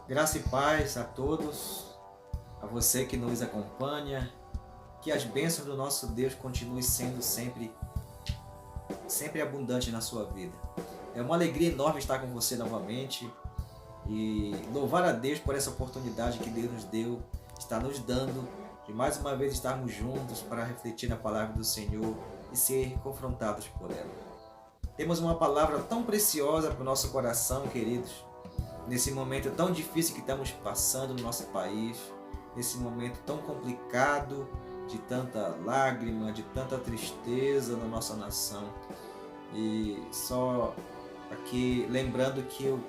Graça e paz a todos, a você que nos acompanha, que as bênçãos do nosso Deus continuem sendo sempre abundantes na sua vida. É uma alegria enorme estar com você novamente e louvar a Deus por essa oportunidade que Deus nos deu, está nos dando, de mais uma vez estarmos juntos para refletir na palavra do Senhor e ser confrontados por ela. Temos uma palavra tão preciosa para o nosso coração, queridos, nesse momento tão difícil que estamos passando no nosso país, nesse momento tão complicado, de tanta lágrima, de tanta tristeza na nossa nação. E só aqui lembrando que eu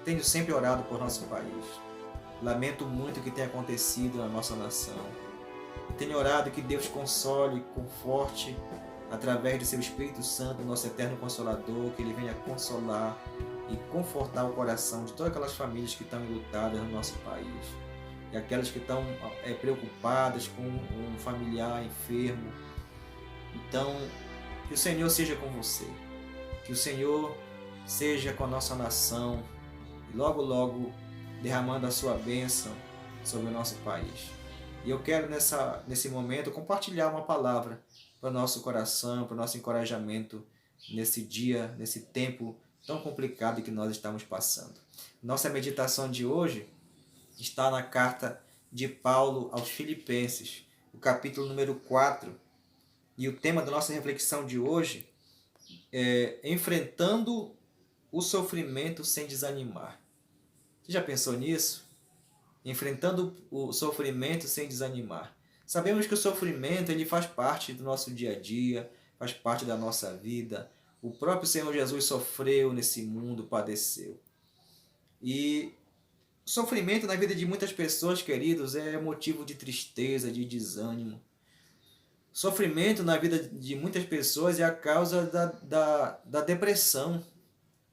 tenho sempre orado por nosso país. Lamento muito o que tem acontecido na nossa nação. Tenho orado que Deus console, conforte, através do seu Espírito Santo, nosso eterno Consolador, que Ele venha consolar e confortar o coração de todas aquelas famílias que estão enlutadas no nosso país. E aquelas que estão preocupadas com um familiar enfermo. Então, que o Senhor seja com você. Que o Senhor seja com a nossa nação. E logo, logo, derramando a sua bênção sobre o nosso país. E eu quero nesse momento compartilhar uma palavra para o nosso coração, para o nosso encorajamento nesse dia, nesse tempo tão complicado que nós estamos passando. Nossa meditação de hoje está na carta de Paulo aos Filipenses, o capítulo número 4. E o tema da nossa reflexão de hoje é enfrentando o sofrimento sem desanimar. Você já pensou nisso? Enfrentando o sofrimento sem desanimar. Sabemos que o sofrimento ele faz parte do nosso dia a dia, faz parte da nossa vida. O próprio Senhor Jesus sofreu nesse mundo, padeceu. E o sofrimento na vida de muitas pessoas, queridos, é motivo de tristeza, de desânimo. Sofrimento na vida de muitas pessoas é a causa da depressão.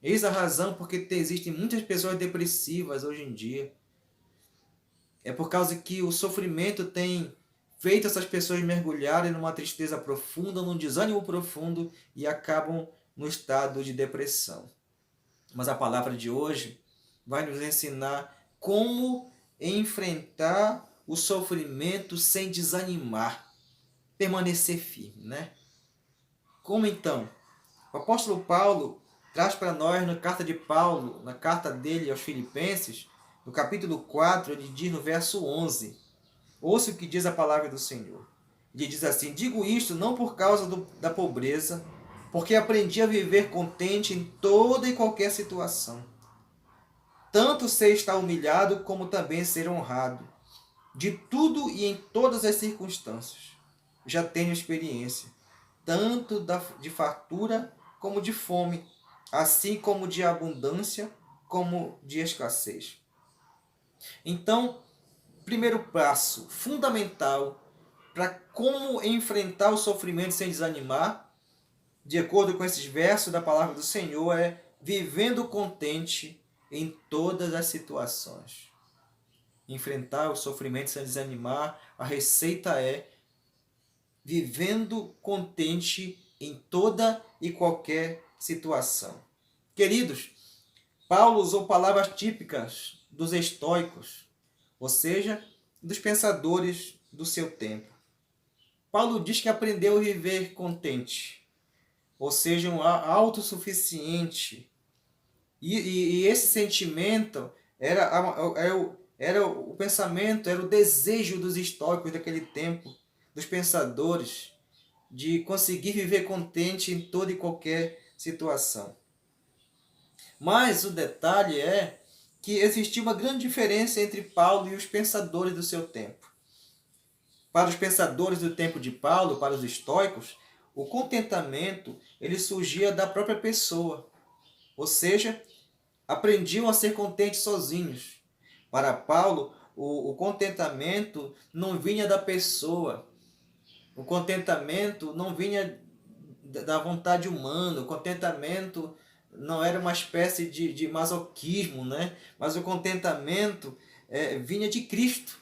Eis a razão porque existem muitas pessoas depressivas hoje em dia. É por causa que o sofrimento tem feito essas pessoas mergulharem numa tristeza profunda, num desânimo profundo e acabam no estado de depressão. Mas a palavra de hoje vai nos ensinar como enfrentar o sofrimento sem desanimar, permanecer firme, né? Como então? O apóstolo Paulo traz para nós na carta de Paulo, na carta dele aos Filipenses, no capítulo 4, ele diz no verso 11, ouça o que diz a palavra do Senhor. Ele diz assim: digo isto não por causa da pobreza, porque aprendi a viver contente em toda e qualquer situação. Tanto sei estar humilhado, como também ser honrado. De tudo e em todas as circunstâncias. Já tenho experiência, tanto de fartura como de fome, assim como de abundância como de escassez. Então, primeiro passo fundamental para como enfrentar o sofrimento sem desanimar, de acordo com esses versos da palavra do Senhor, é vivendo contente em todas as situações. Enfrentar o sofrimento sem desanimar, a receita é vivendo contente em toda e qualquer situação. Queridos, Paulo usou palavras típicas dos estoicos, ou seja, dos pensadores do seu tempo. Paulo diz que aprendeu a viver contente, ou seja, um autossuficiente. E esse sentimento era o pensamento, era o desejo dos estoicos daquele tempo, dos pensadores, de conseguir viver contente em toda e qualquer situação. Mas o detalhe é que existia uma grande diferença entre Paulo e os pensadores do seu tempo. Para os pensadores do tempo de Paulo, para os estoicos, o contentamento ele surgia da própria pessoa. Ou seja, aprendiam a ser contentes sozinhos. Para Paulo, o contentamento não vinha da pessoa. O contentamento não vinha da vontade humana. O contentamento não era uma espécie de masoquismo, né? Mas o contentamento vinha de Cristo.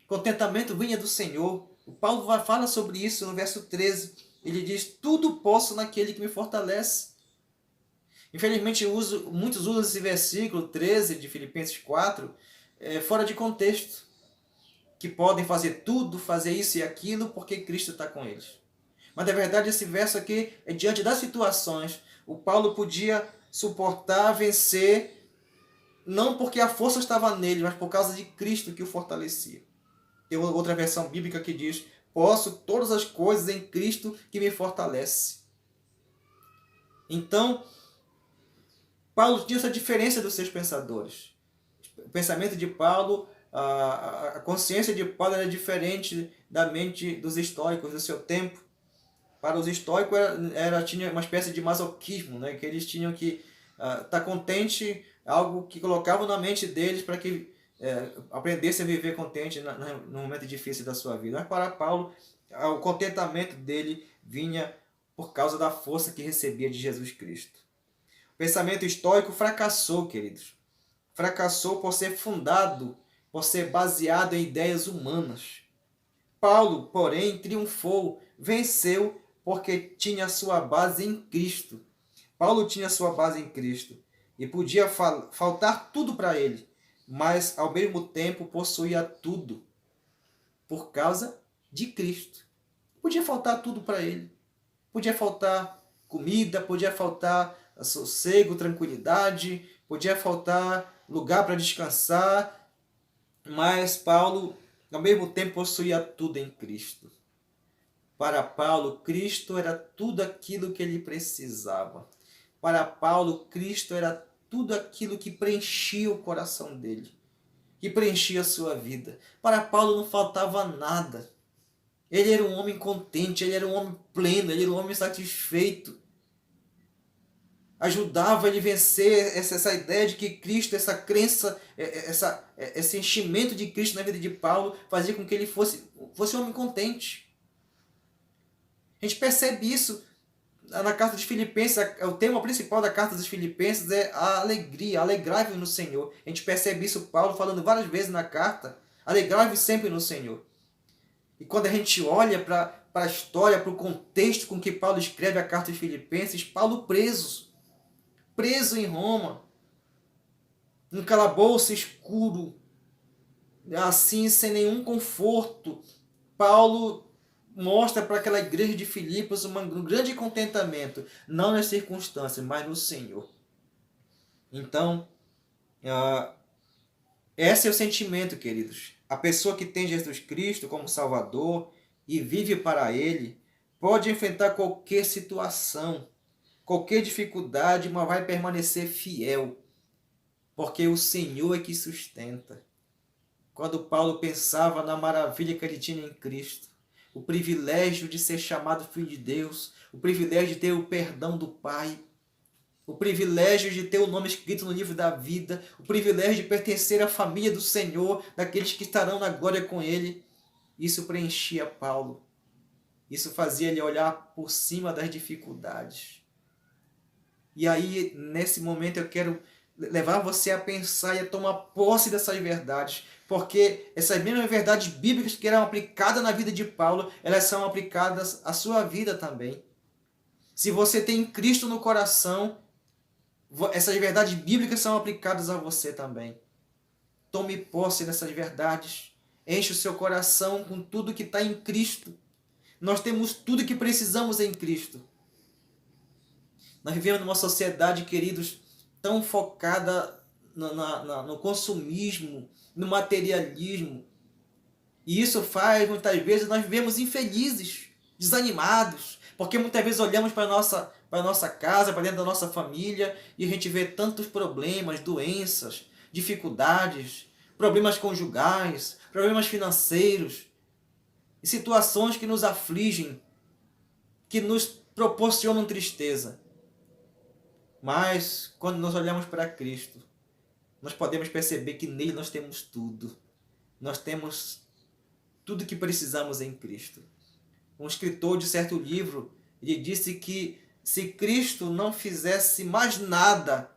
O contentamento vinha do Senhor. O Paulo fala sobre isso no verso 13. Ele diz: tudo posso naquele que me fortalece. Infelizmente, muitos usam esse versículo 13 de Filipenses 4 fora de contexto. Que podem fazer tudo, fazer isso e aquilo, porque Cristo está com eles. Mas na verdade esse verso aqui é diante das situações. O Paulo podia suportar, vencer, não porque a força estava nele, mas por causa de Cristo que o fortalecia. Tem outra versão bíblica que diz: posso todas as coisas em Cristo que me fortalece. Então, Paulo tinha essa diferença dos seus pensadores. O pensamento de Paulo, a consciência de Paulo era diferente da mente dos estoicos do seu tempo. Para os estoicos tinha uma espécie de masoquismo, né? Que eles tinham que estar contente, algo que colocavam na mente deles para que aprendessem a viver contente no momento difícil da sua vida. Mas para Paulo, o contentamento dele vinha por causa da força que recebia de Jesus Cristo. O pensamento estoico fracassou, queridos. Fracassou por ser fundado, por ser baseado em ideias humanas. Paulo, porém, triunfou, venceu, porque tinha sua base em Cristo. Paulo tinha sua base em Cristo. E podia faltar tudo para ele, mas ao mesmo tempo possuía tudo por causa de Cristo. Podia faltar tudo para ele. Podia faltar comida, podia faltar sossego, tranquilidade, podia faltar lugar para descansar, mas Paulo, ao mesmo tempo, possuía tudo em Cristo. Para Paulo, Cristo era tudo aquilo que ele precisava. Para Paulo, Cristo era tudo aquilo que preenchia o coração dele, que preenchia a sua vida. Para Paulo não faltava nada. Ele era um homem contente, ele era um homem pleno, ele era um homem satisfeito. Ajudava ele a vencer essa ideia de que Cristo, essa crença, esse enchimento de Cristo na vida de Paulo, fazia com que ele fosse um homem contente. A gente percebe isso na carta dos Filipenses. O tema principal da carta dos Filipenses é a alegria, alegrai-vos no Senhor. A gente percebe isso Paulo falando várias vezes na carta, alegrai-vos sempre no Senhor. E quando a gente olha para a história, para o contexto com que Paulo escreve a carta dos Filipenses, Paulo preso em Roma, num calabouço escuro, assim, sem nenhum conforto, Paulo mostra para aquela igreja de Filipos um grande contentamento, não nas circunstâncias, mas no Senhor. Então, esse é o sentimento, queridos. A pessoa que tem Jesus Cristo como Salvador e vive para Ele, pode enfrentar qualquer situação, qualquer dificuldade, mas vai permanecer fiel, porque o Senhor é que sustenta. Quando Paulo pensava na maravilha que ele tinha em Cristo, o privilégio de ser chamado filho de Deus, o privilégio de ter o perdão do Pai, o privilégio de ter o nome escrito no livro da vida, o privilégio de pertencer à família do Senhor, daqueles que estarão na glória com Ele, isso preenchia Paulo. Isso fazia ele olhar por cima das dificuldades. E aí, nesse momento, eu quero levar você a pensar e a tomar posse dessas verdades, porque essas mesmas verdades bíblicas que eram aplicadas na vida de Paulo, elas são aplicadas à sua vida também. Se você tem Cristo no coração, essas verdades bíblicas são aplicadas a você também. Tome posse dessas verdades, enche o seu coração com tudo que está em Cristo. Nós temos tudo que precisamos em Cristo. Nós vivemos numa sociedade, queridos, tão focada no consumismo, no materialismo. E isso faz, muitas vezes, nós vivemos infelizes, desanimados, porque muitas vezes olhamos para a nossa casa, para dentro da nossa família, e a gente vê tantos problemas, doenças, dificuldades, problemas conjugais, problemas financeiros, e situações que nos afligem, que nos proporcionam tristeza. Mas, quando nós olhamos para Cristo, nós podemos perceber que nele nós temos tudo. Nós temos tudo que precisamos em Cristo. Um escritor de certo livro, ele disse que se Cristo não fizesse mais nada,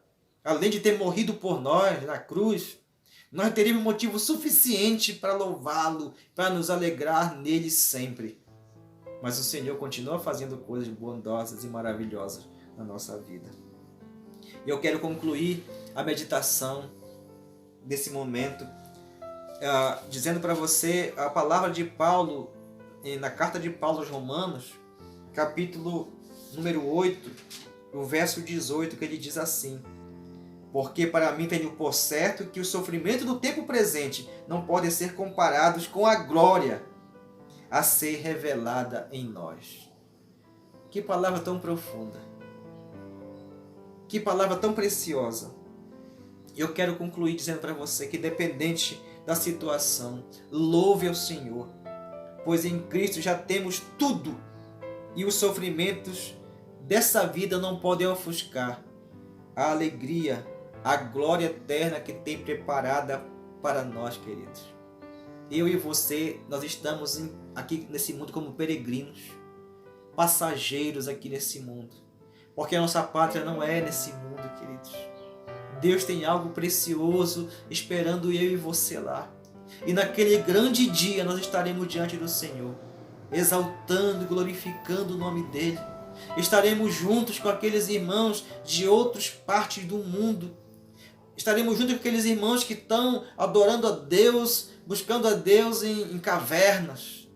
além de ter morrido por nós na cruz, nós teríamos motivo suficiente para louvá-lo, para nos alegrar nele sempre. Mas o Senhor continua fazendo coisas bondosas e maravilhosas na nossa vida. E eu quero concluir a meditação desse momento dizendo para você a palavra de Paulo, na carta de Paulo aos Romanos, capítulo número 8, o verso 18, que ele diz assim: porque para mim tenho por certo que o sofrimento do tempo presente não pode ser comparados com a glória a ser revelada em nós. Que palavra tão profunda. Que palavra tão preciosa. Eu quero concluir dizendo para você que, independente da situação, louve ao Senhor, pois em Cristo já temos tudo e os sofrimentos dessa vida não podem ofuscar a alegria, a glória eterna que tem preparada para nós, queridos. Eu e você, nós estamos aqui nesse mundo como peregrinos, passageiros aqui nesse mundo, porque a nossa pátria não é nesse mundo, queridos. Deus tem algo precioso esperando eu e você lá. E naquele grande dia nós estaremos diante do Senhor, exaltando e glorificando o nome dEle. Estaremos juntos com aqueles irmãos de outras partes do mundo. Estaremos juntos com aqueles irmãos que estão adorando a Deus, buscando a Deus em cavernas,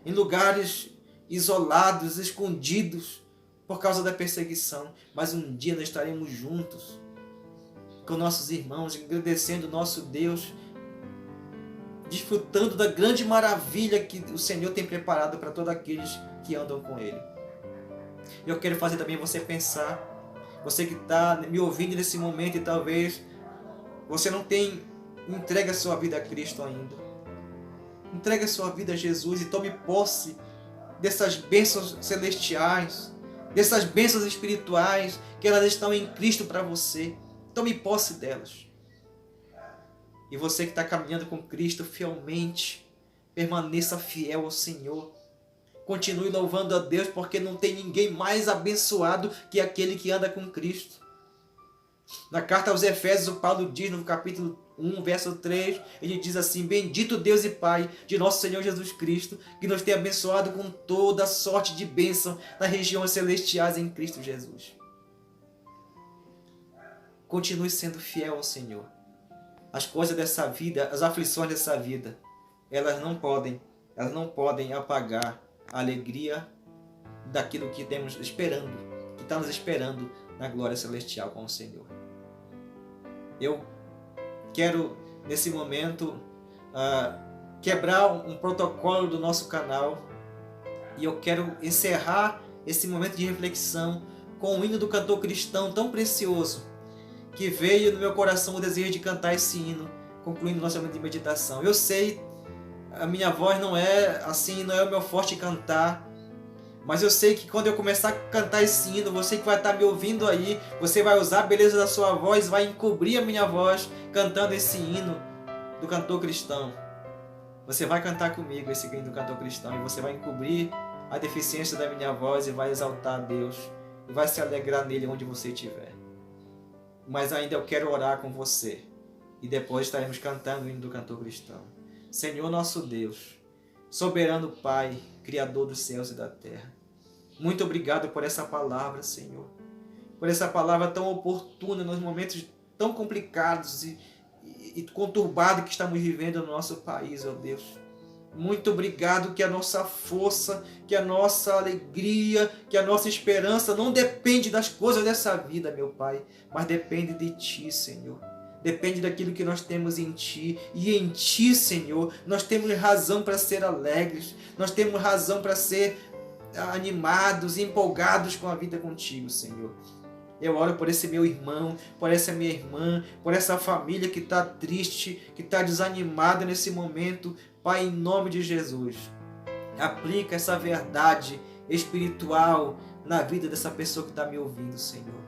em lugares isolados, escondidos, por causa da perseguição. Mas um dia nós estaremos juntos com nossos irmãos, agradecendo o nosso Deus, desfrutando da grande maravilha que o Senhor tem preparado para todos aqueles que andam com Ele. Eu quero fazer também você pensar, você que está me ouvindo nesse momento e talvez você não tenha entregue a sua vida a Cristo ainda. Entregue a sua vida a Jesus e tome posse dessas bênçãos celestiais, dessas bênçãos espirituais, que elas estão em Cristo para você. Tome posse delas. E você que está caminhando com Cristo fielmente, permaneça fiel ao Senhor. Continue louvando a Deus, porque não tem ninguém mais abençoado que aquele que anda com Cristo. Na carta aos Efésios, o Paulo diz no capítulo 1, verso 3, ele diz assim: bendito Deus e Pai de nosso Senhor Jesus Cristo, que nos tem abençoado com toda sorte de bênção nas regiões celestiais em Cristo Jesus. Continue sendo fiel ao Senhor. As coisas dessa vida, as aflições dessa vida, elas não podem apagar a alegria daquilo que temos esperando, que está nos esperando na glória celestial com o Senhor. Eu quero, nesse momento, quebrar um protocolo do nosso canal, e eu quero encerrar esse momento de reflexão com o hino do cantor cristão tão precioso, que veio no meu coração o desejo de cantar esse hino, concluindo o nosso momento de meditação. Eu sei, a minha voz não é assim, não é o meu forte cantar, mas eu sei que quando eu começar a cantar esse hino, você que vai estar me ouvindo aí, você vai usar a beleza da sua voz, vai encobrir a minha voz cantando esse hino do cantor cristão. Você vai cantar comigo esse hino do cantor cristão, e você vai encobrir a deficiência da minha voz e vai exaltar a Deus, e vai se alegrar nele onde você estiver. Mas ainda eu quero orar com você, e depois estaremos cantando o hino do cantor cristão. Senhor nosso Deus, soberano Pai, Criador dos céus e da terra, muito obrigado por essa palavra, Senhor, por essa palavra tão oportuna nos momentos tão complicados e conturbados que estamos vivendo no nosso país, ó Deus. Muito obrigado que a nossa força, que a nossa alegria, que a nossa esperança não depende das coisas dessa vida, meu Pai, mas depende de Ti, Senhor. Depende daquilo que nós temos em Ti. E em Ti, Senhor, nós temos razão para ser alegres, nós temos razão para ser animados e empolgados com a vida contigo, Senhor. Eu oro por esse meu irmão, por essa minha irmã, por essa família que está triste, que está desanimada nesse momento. Pai, em nome de Jesus, aplica essa verdade espiritual na vida dessa pessoa que está me ouvindo, Senhor,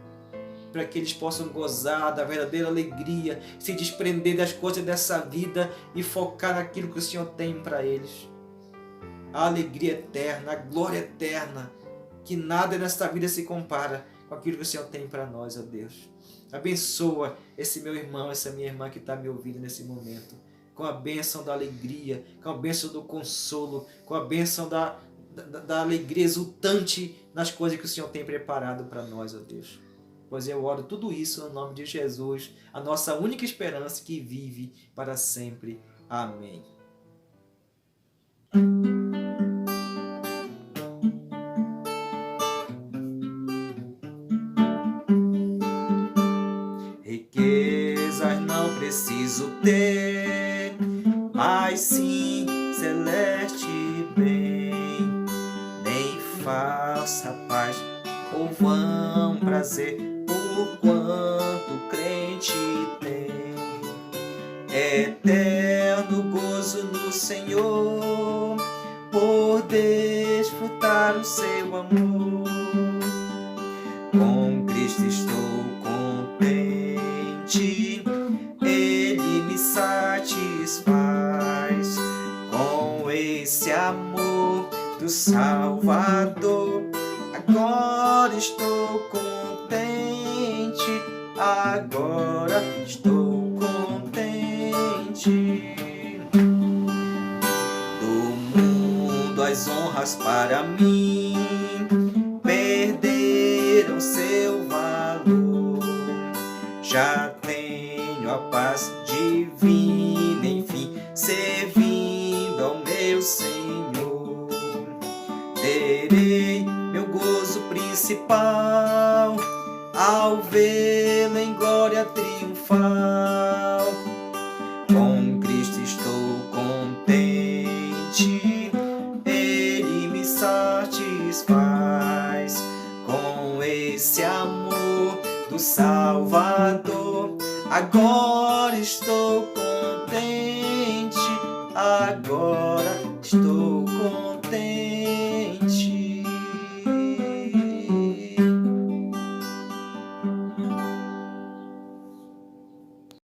para que eles possam gozar da verdadeira alegria, se desprender das coisas dessa vida e focar naquilo que o Senhor tem para eles. A alegria eterna, a glória eterna, que nada nesta vida se compara com aquilo que o Senhor tem para nós, ó Deus. Abençoa esse meu irmão, essa minha irmã que está me ouvindo nesse momento, com a bênção da alegria, com a bênção do consolo, com a bênção da alegria exultante nas coisas que o Senhor tem preparado para nós, ó Deus. Pois eu oro tudo isso no nome de Jesus, a nossa única esperança que vive para sempre. Amém. Riquezas não preciso ter, mas sim celeste bem, nem falsa paz ou vão prazer, por quanto crente tem. Eterno gozo no Senhor, por desfrutar o seu amor. Com Cristo estou contente, Ele me satisfaz. Com esse amor do Salvador, agora estou contente, agora estou contente. Do mundo as honras para mim perderam seu valor. Já tenho a paz divina, enfim, servindo ao meu Senhor. Terei meu gozo principal ao vê-lo em glória triunfal. Com Cristo estou contente, Ele me satisfaz. Com esse amor do Salvador, agora estou contente, agora estou